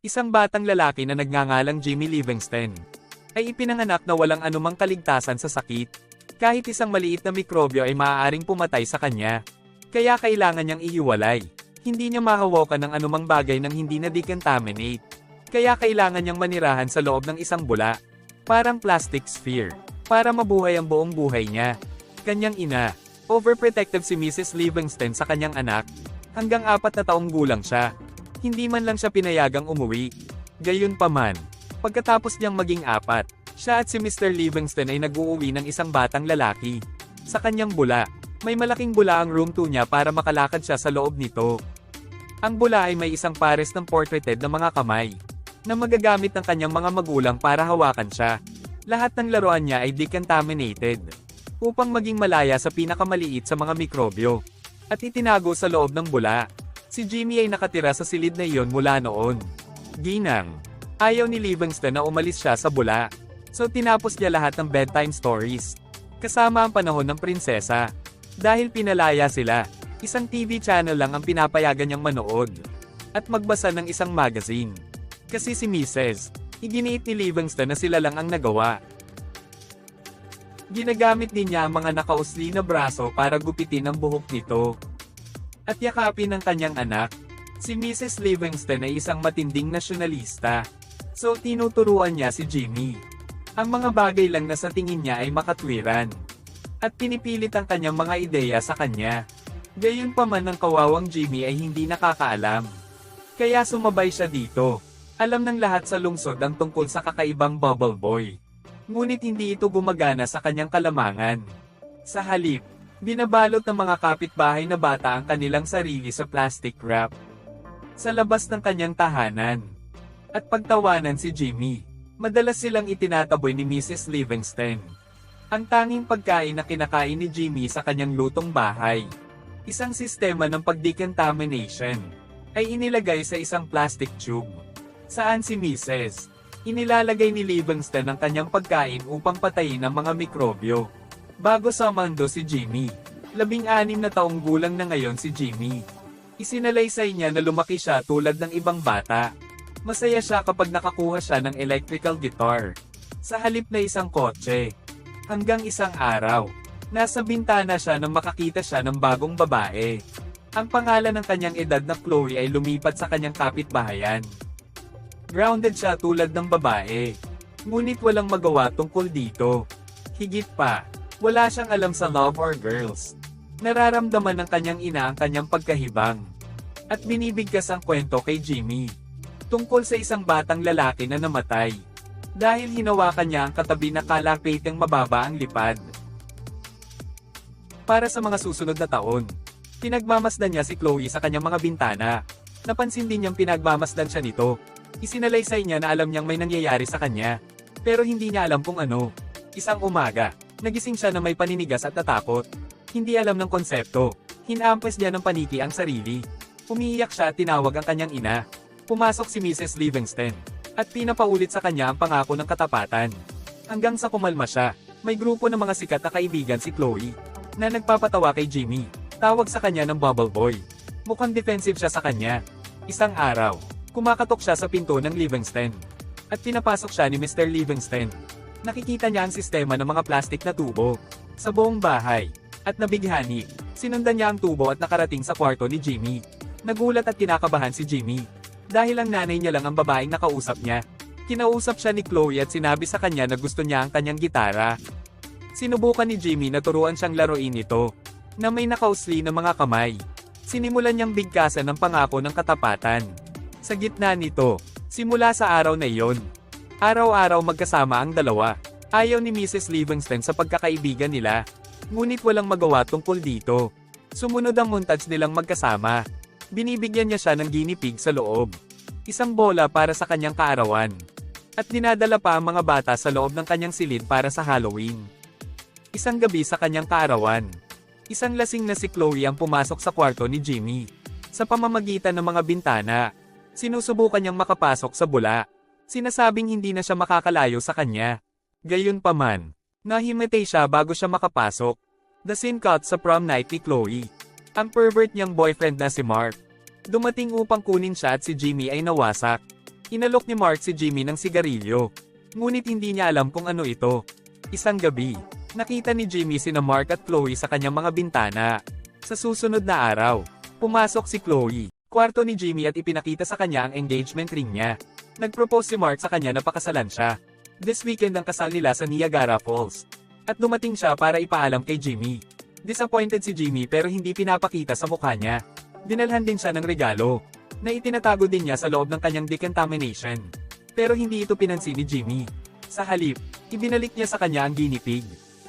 Isang batang lalaki na nagngangalang Jimmy Livingston ay ipinanganak na walang anumang kaligtasan sa sakit. Kahit isang maliit na mikrobyo ay maaaring pumatay sa kanya. Kaya kailangan niyang ihiwalay. Hindi niya mahawakan ng anumang bagay nang hindi na decontaminate. Kaya kailangan niyang manirahan sa loob ng isang bula, parang plastic sphere, para mabuhay ang buong buhay niya. Kanyang ina, overprotective si Mrs. Livingston sa kanyang anak. Hanggang 4 na taong gulang siya. Hindi man lang siya pinayagang umuwi. Gayunpaman, pagkatapos niyang maging 4, siya at si Mr. Livingston ay nag-uuwi ng isang batang lalaki. Sa kanyang bula, may malaking bula ang room 2 niya para makalakad siya sa loob nito. Ang bula ay may isang pares ng portraited na mga kamay, na magagamit ng kanyang mga magulang para hawakan siya. Lahat ng laruan niya ay decontaminated, upang maging malaya sa pinakamaliit sa mga mikrobyo, at itinago sa loob ng bula. Si Jimmy ay nakatira sa silid na iyon mula noon. Ginang, ayaw ni Livingston na umalis siya sa bula, so tinapos niya lahat ng bedtime stories, kasama ang panahon ng prinsesa. Dahil pinalaya sila, isang TV channel lang ang pinapayagan niyang manood, at magbasa ng isang magazine. Kasi si Mrs. iginiit ni Livingston na sila lang ang nagawa. Ginagamit din niya ang mga nakausli na braso para gupitin ang buhok nito, at yakapin ng kanyang anak. Si Mrs. Livingston ay isang matinding nasyonalista, so tinuturuan niya si Jimmy ang mga bagay lang na sa tingin niya ay makatwiran, at pinipilit ang kanyang mga ideya sa kanya. Gayunpaman ng kawawang Jimmy ay hindi nakakaalam, kaya sumabay siya dito. Alam ng lahat sa lungsod ang tungkol sa kakaibang Bubble Boy, ngunit hindi ito gumagana sa kanyang kalamangan. Sa halip, binabalot ng mga kapitbahay na bata ang kanilang sarili sa plastic wrap sa labas ng kanyang tahanan, at pagtawanan si Jimmy. Madalas silang itinataboy ni Mrs. Livingston. Ang tanging pagkain na kinakain ni Jimmy sa kanyang lutong bahay, isang sistema ng pag-decontamination, ay inilagay sa isang plastic tube, saan si Mrs. inilalagay ni Livingston ang kanyang pagkain upang patayin ang mga mikrobyo. Bago sa mundo si Jimmy, 16 na taong gulang na ngayon si Jimmy. Isinalaysay niya na lumaki siya tulad ng ibang bata. Masaya siya kapag nakakuha siya ng electrical guitar, sa halip na isang kotse. Hanggang isang araw, nasa bintana siya nang makakita siya ng bagong babae. Ang pangalan ng kanyang edad na Chloe ay lumipat sa kanyang kapitbahayan. Grounded siya tulad ng babae, ngunit walang magawa tungkol dito. Higit pa, wala siyang alam sa love or girls. Nararamdaman ng kanyang ina ang kanyang pagkahibang, at binibigkas ang kwento kay Jimmy tungkol sa isang batang lalaki na namatay dahil hinawakan niya ang katabi na kalapitang mababa ang lipad. Para sa mga susunod na taon, pinagmamasdan niya si Chloe sa kanyang mga bintana. Napansin din niyang pinagmamasdan siya nito. Isinalaysay niya na alam niyang may nangyayari sa kanya, pero hindi niya alam kung ano. Isang umaga, nagising siya na may paninigas at natakot. Hindi alam ng konsepto. Hinampes niya ng paniki ang sarili. Umiiyak siya at tinawag ang kanyang ina. Pumasok si Mrs. Livingston, at pinapaulit sa kanya ang pangako ng katapatan. Hanggang sa kumalma siya, may grupo ng mga sikat na kaibigan si Chloe, na nagpapatawa kay Jimmy. Tawag sa kanya ng Bubble Boy. Mukhang defensive siya sa kanya. Isang araw, kumakatok siya sa pinto ng Livingston, at pinapasok siya ni Mr. Livingston. Nakikita niya ang sistema ng mga plastik na tubo sa buong bahay, at nabighani. Sinundan niya ang tubo at nakarating sa kwarto ni Jimmy. Nagulat at kinakabahan si Jimmy, dahil ang nanay niya lang ang babaeng nakausap niya. Kinausap siya ni Chloe at sinabi sa kanya na gusto niya ang kanyang gitara. Sinubukan ni Jimmy na turuan siyang laruin ito, na may nakausli na mga kamay. Sinimulan niyang bigkasan ng pangako ng katapatan. Sa gitna nito, simula sa araw na iyon, araw-araw magkasama ang dalawa. Ayaw ni Mrs. Livingston sa pagkakaibigan nila, ngunit walang magawa tungkol dito. Sumunod ang montage nilang magkasama. Binibigyan niya siya ng guinea pig sa loob, isang bola para sa kanyang kaarawan, at dinadala pa ang mga bata sa loob ng kanyang silid para sa Halloween. Isang gabi sa kanyang kaarawan, isang lasing na si Chloe ang pumasok sa kwarto ni Jimmy. Sa pamamagitan ng mga bintana, sinusubukan niyang makapasok sa bula. Sinasabing hindi na siya makakalayo sa kanya. Gayunpaman, nahimatay siya bago siya makapasok. The scene cut sa prom night ni Chloe. Ang pervert niyang boyfriend na si Mark dumating upang kunin siya at si Jimmy ay nawasak. Inalok ni Mark si Jimmy ng sigarilyo. Ngunit hindi niya alam kung ano ito. Isang gabi, nakita ni Jimmy sina Mark at Chloe sa kanyang mga bintana. Sa susunod na araw, pumasok si Chloe, kwarto ni Jimmy at ipinakita sa kanya ang engagement ring niya. Nag-propose si Mark sa kanya na pakasalan siya. This weekend ang kasal nila sa Niagara Falls. At dumating siya para ipaalam kay Jimmy. Disappointed si Jimmy pero hindi pinapakita sa mukha niya. Dinalhan din siya ng regalo, na itinatago din niya sa loob ng kanyang decontamination. Pero hindi ito pinansin ni Jimmy. Sa halip, ibinalik niya sa kanya ang guinea pig.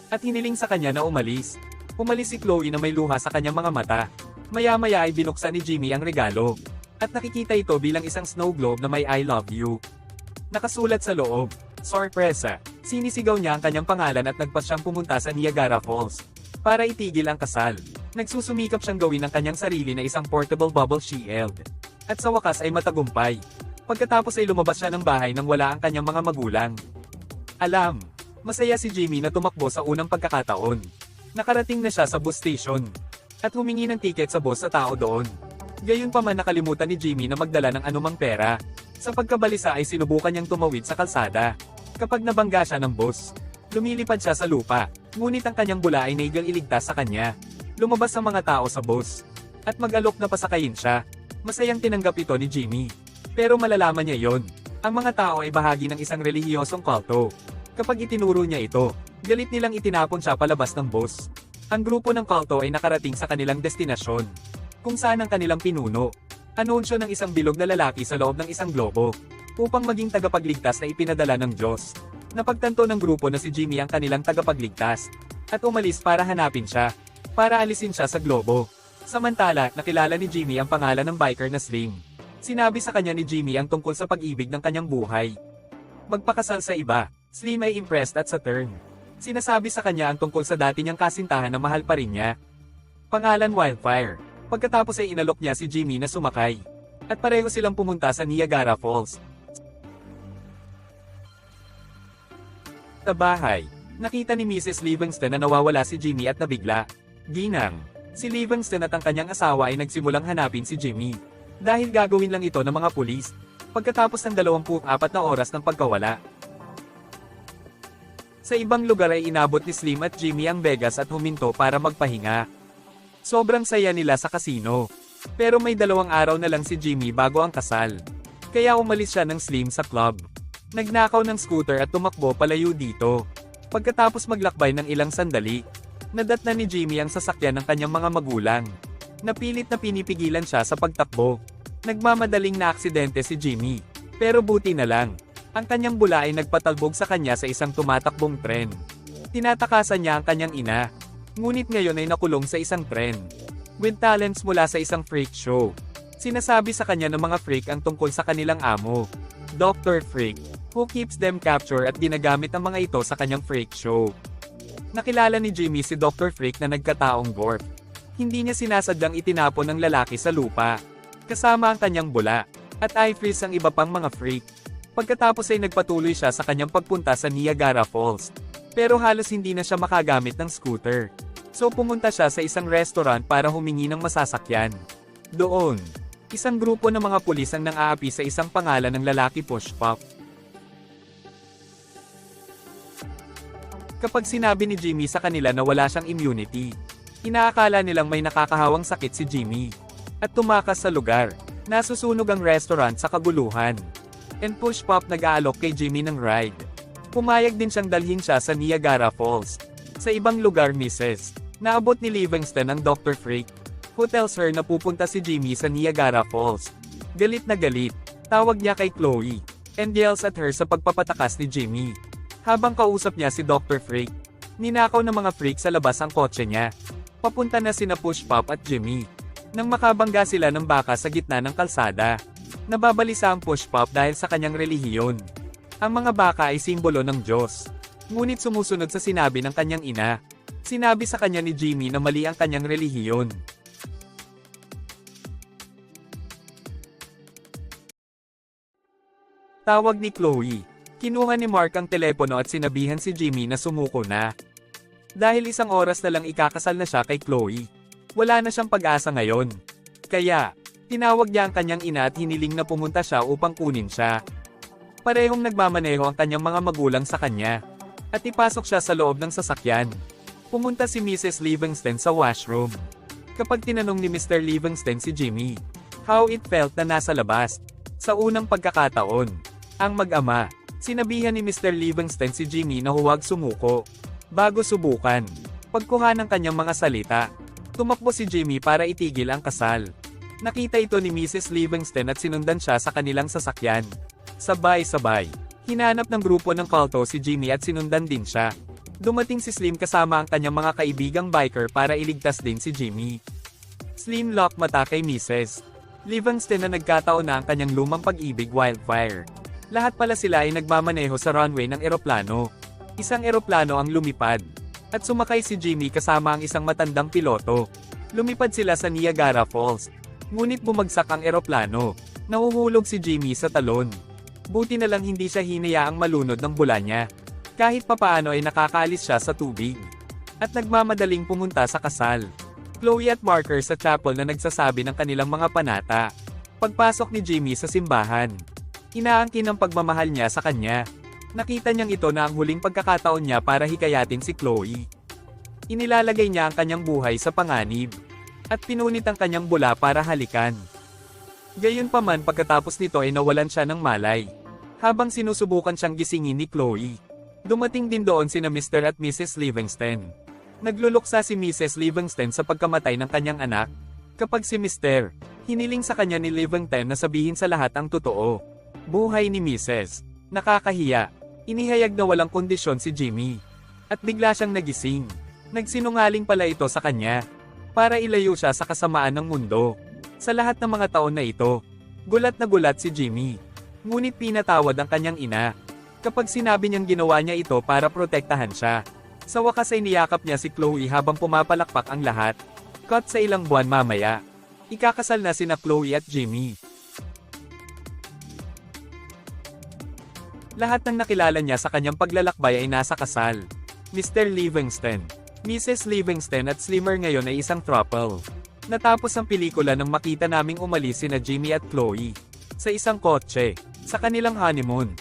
At hiniling sa kanya na umalis. Umalis si Chloe na may luha sa kanyang mga mata. Maya-maya ay binuksan ni Jimmy ang regalo. At nakikita ito bilang isang snow globe na may I love you. Nakasulat sa loob, sorpresa. Sinisigaw niya ang kanyang pangalan at nagpas siyang pumunta sa Niagara Falls. Para itigil ang kasal. Nagsusumikap siyang gawin ang kanyang sarili na isang portable bubble shield. At sa wakas ay matagumpay. Pagkatapos ay lumabas siya ng bahay nang wala ang kanyang mga magulang. Alam, masaya si Jimmy na tumakbo sa unang pagkakataon. Nakarating na siya sa bus station. At humingi ng tiket sa boss sa tao doon. Gayunpaman nakalimutan ni Jimmy na magdala ng anumang pera. Sa pagkabalisa ay sinubukan niyang tumawid sa kalsada. Kapag nabangga siya ng bus, lumilipad siya sa lupa. Ngunit ang kanyang bula ay naigang iligtas sa kanya. Lumabas ang mga tao sa bus. At mag-alok na pasakayin siya. Masayang tinanggap ito ni Jimmy. Pero malalaman niya yon. Ang mga tao ay bahagi ng isang relihiyosong kulto. Kapag itinuro niya ito, galit nilang itinapon siya palabas ng bus. Ang grupo ng kulto ay nakarating sa kanilang destinasyon. Kung saan ang kanilang pinuno. Anunsyo ng isang bilog na lalaki sa loob ng isang globo. Upang maging tagapagligtas na ipinadala ng Diyos. Napagtanto ng grupo na si Jimmy ang kanilang tagapagligtas. At umalis para hanapin siya. Para alisin siya sa globo. Samantala, nakilala ni Jimmy ang pangalan ng biker na Slim. Sinabi sa kanya ni Jimmy ang tungkol sa pag-ibig ng kanyang buhay. Magpakasal sa iba, Slim ay impressed at sa turn. Sinasabi sa kanya ang tungkol sa dati niyang kasintahan na mahal pa rin niya. Pangalan Wildfire. Pagkatapos ay inalok niya si Jimmy na sumakay. At pareho silang pumunta sa Niagara Falls. Sa bahay, nakita ni Mrs. Livingston na nawawala si Jimmy at nabigla. Ginang. Si Livingston at ang kanyang asawa ay nagsimulang hanapin si Jimmy. Dahil gagawin lang ito ng mga pulis. Pagkatapos ng 24 na oras ng pagkawala. Sa ibang lugar ay inabot ni Slim at Jimmy ang Vegas at huminto para magpahinga. Sobrang saya nila sa kasino. Pero may 2 araw na lang si Jimmy bago ang kasal. Kaya umalis siya ng Slim sa club. Nagnakaw ng scooter at tumakbo palayo dito. Pagkatapos maglakbay ng ilang sandali, nadatna ni Jimmy ang sasakyan ng kanyang mga magulang. Napilit na pinipigilan siya sa pagtakbo. Nagmamadaling na aksidente si Jimmy. Pero buti na lang. Ang kanyang bula ay nagpatalbog sa kanya sa isang tumatakbong tren. Tinatakasan niya ang kanyang ina. Ngunit ngayon ay nakulong sa isang tren. With talents mula sa isang freak show. Sinasabi sa kanya ng mga freak ang tungkol sa kanilang amo, Dr. Freak, who keeps them captured at ginagamit ang mga ito sa kanyang freak show. Nakilala ni Jimmy si Dr. Freak na nagkataong dwarf. Hindi niya sinasadyang itinapon ng lalaki sa lupa. Kasama ang kanyang bula, at i-freeze ang iba pang mga freak. Pagkatapos ay nagpatuloy siya sa kanyang pagpunta sa Niagara Falls. Pero halos hindi na siya makagamit ng scooter. So pumunta siya sa isang restaurant para humingi ng masasakyan. Doon, isang grupo ng mga pulis ang nang-aapi sa isang pangalan ng lalaki Push Pop. Kapag sinabi ni Jimmy sa kanila na wala siyang immunity, inaakala nilang may nakakahawang sakit si Jimmy. At tumakas sa lugar, nasusunog ang restaurant sa kaguluhan. And Push Pop nag-aalok kay Jimmy ng ride. Pumayag din siyang dalhin siya sa Niagara Falls. Sa ibang lugar Mrs. Naabot ni Livingston ang Dr. Freak, who tells her na pupunta si Jimmy sa Niagara Falls. Galit na galit, tawag niya kay Chloe, and yells at her sa pagpapatakas ni Jimmy. Habang kausap niya si Dr. Freak, ninakaw ng mga freak sa labas ang kotse niya. Papunta na sina Push Pop at Jimmy. Nang makabangga sila ng baka sa gitna ng kalsada. Nababalisa ang Push Pop dahil sa kanyang relihiyon. Ang mga baka ay simbolo ng Diyos. Ngunit sumusunod sa sinabi ng kanyang ina. Sinabi sa kanya ni Jimmy na mali ang kanyang relihiyon. Tawag ni Chloe. Kinuha ni Mark ang telepono at sinabihan si Jimmy na sumuko na. Dahil 1 oras na lang ikakasal na siya kay Chloe. Wala na siyang pag-asa ngayon. Kaya, Tinawag niya ang kanyang ina at hiniling na pumunta siya upang kunin siya. Parehong nagmamaneho ang kanyang mga magulang sa kanya. At ipasok siya sa loob ng sasakyan. Pumunta si Mrs. Livingston sa washroom. Kapag tinanong ni Mr. Livingston si Jimmy, how it felt na nasa labas. Sa unang pagkakataon, ang mag-ama, sinabihan ni Mr. Livingston si Jimmy na huwag sumuko. Bago subukan, pagkuha ng kanyang mga salita, tumakbo si Jimmy para itigil ang kasal. Nakita ito ni Mrs. Livingston at sinundan siya sa kanilang sasakyan. Sabay-sabay, hinanap ng grupo ng kulto si Jimmy at sinundan din siya. Dumating si Slim kasama ang kanyang mga kaibigang biker para iligtas din si Jimmy. Slim lock mata kay Mrs. Livingston na nagkataon na ang kanyang lumang pag-ibig Wildfire. Lahat pala sila ay nagmamaneho sa runway ng eroplano. Isang eroplano ang lumipad. At sumakay si Jimmy kasama ang isang matandang piloto. Lumipad sila sa Niagara Falls. Ngunit bumagsak ang eroplano. Nahuhulog si Jimmy sa talon. Buti na lang hindi siya hinayaang malunod ng bula niya. Kahit papaano ay nakakaalis siya sa tubig. At nagmamadaling pumunta sa kasal. Chloe at Marker sa chapel na nagsasabi ng kanilang mga panata. Pagpasok ni Jimmy sa simbahan, inaangkin ang pagmamahal niya sa kanya. Nakita niyang ito na ang huling pagkakataon niya para hikayatin si Chloe. Inilalagay niya ang kanyang buhay sa panganib. At pinunit ang kanyang bula para halikan. Gayunpaman pagkatapos nito ay nawalan siya ng malay. Habang sinusubukan siyang gisingin ni Chloe, dumating din doon sina Mr. at Mrs. Livingston. Nagluluksa si Mrs. Livingston sa pagkamatay ng kanyang anak. Kapag si Mr. hiniling sa kanya ni Livingston na sabihin sa lahat ang totoo. Buhay ni Mrs. Nakakahiya. Inihayag na walang kondisyon si Jimmy. At bigla siyang nagising. Nagsinungaling pala ito sa kanya. Para ilayo siya sa kasamaan ng mundo. Sa lahat ng mga taon na ito, gulat na gulat si Jimmy. Ngunit pinatawad ang kanyang ina. Kapag sinabi niyang ginawa niya ito para protektahan siya. Sa wakas ay niyakap niya si Chloe habang pumapalakpak ang lahat. Cut sa ilang buwan mamaya. Ikakasal na sina Chloe at Jimmy. Lahat ng nakilala niya sa kanyang paglalakbay ay nasa kasal. Mr. Livingston, Mrs. Livingston at Slimmer ngayon ay isang throuple. Natapos ang pelikula nang makita naming umalis sina Jimmy at Chloe sa isang kotse sa kanilang honeymoon.